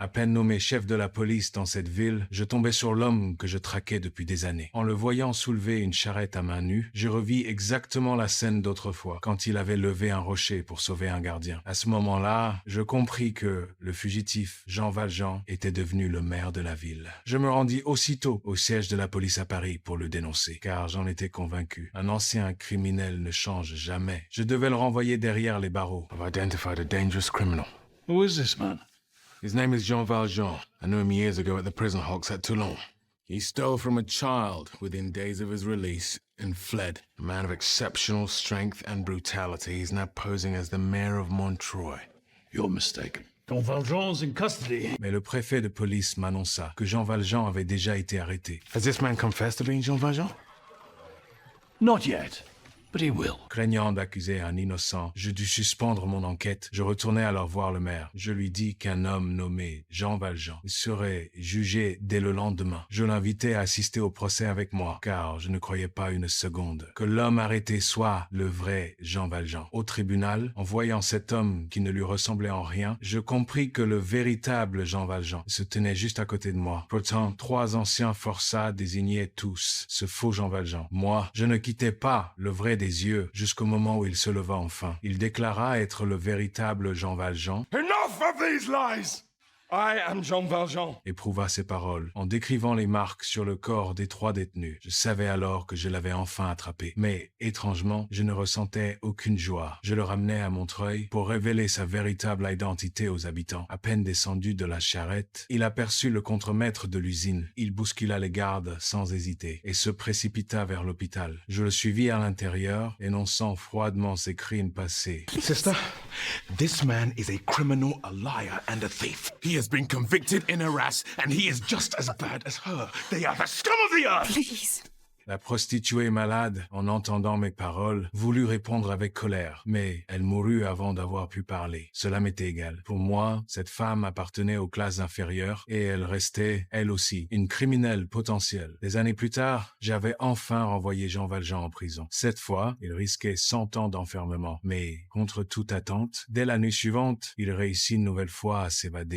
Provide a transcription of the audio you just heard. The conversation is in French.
À peine nommé chef de la police dans cette ville, je tombais sur l'homme que je traquais depuis des années. En le voyant soulever une charrette à main nue, je revis exactement la scène d'autrefois, quand il avait levé un rocher pour sauver un gardien. À ce moment-là, je compris que le fugitif Jean Valjean était devenu le maire de la ville. Je me rendis aussitôt au siège de la police à Paris pour le dénoncer, car j'en étais convaincu. Un ancien criminel ne change jamais. Je devais le renvoyer derrière les barreaux. I've identified a dangerous criminal. Who is this man? His name is Jean Valjean. I knew him years ago at the prison hulks at Toulon. He stole from a child within days of his release and fled. A man of exceptional strength and brutality, he's now posing as the mayor of Montreuil. You're mistaken. Jean Valjean's in custody. Mais le préfet de police m'annonça que Jean Valjean avait déjà été arrêté. Has this man confessed to being Jean Valjean? Not yet, but he will. Craignant d'accuser un innocent, je dus suspendre mon enquête. Je retournai alors voir le maire. Je lui dis qu'un homme nommé Jean Valjean serait jugé dès le lendemain. Je l'invitai à assister au procès avec moi, car je ne croyais pas une seconde que l'homme arrêté soit le vrai Jean Valjean. Au tribunal, en voyant cet homme qui ne lui ressemblait en rien, je compris que le véritable Jean Valjean se tenait juste à côté de moi. Pourtant, 3 anciens forçats désignaient tous ce faux Jean Valjean. Moi, je ne quittais pas le vrai des yeux jusqu'au moment où il se leva enfin. Il déclara être le véritable Jean Valjean. Enough of these lies! I am Jean Valjean. Éprouva ces paroles. En décrivant les marques sur le corps des 3 détenus, je savais alors que je l'avais enfin attrapé. Mais, étrangement, je ne ressentais aucune joie. Je le ramenai à Montreuil pour révéler sa véritable identité aux habitants. À peine descendu de la charrette, il aperçut le contremaître de l'usine. Il bouscula les gardes sans hésiter et se précipita vers l'hôpital. Je le suivis à l'intérieur, énonçant froidement ses crimes passés. Sister, this man is a criminal, a liar, and a thief. He has been convicted in Arras, and he is just as bad as her. They are the scum of the earth! Please. La prostituée malade, en entendant mes paroles, voulut répondre avec colère, mais elle mourut avant d'avoir pu parler. Cela m'était égal. Pour moi, cette femme appartenait aux classes inférieures et elle restait, elle aussi, une criminelle potentielle. Des années plus tard, j'avais enfin renvoyé Jean Valjean en prison. Cette fois, il risquait 100 ans d'enfermement. Mais, contre toute attente, dès la nuit suivante, il réussit une nouvelle fois à s'évader.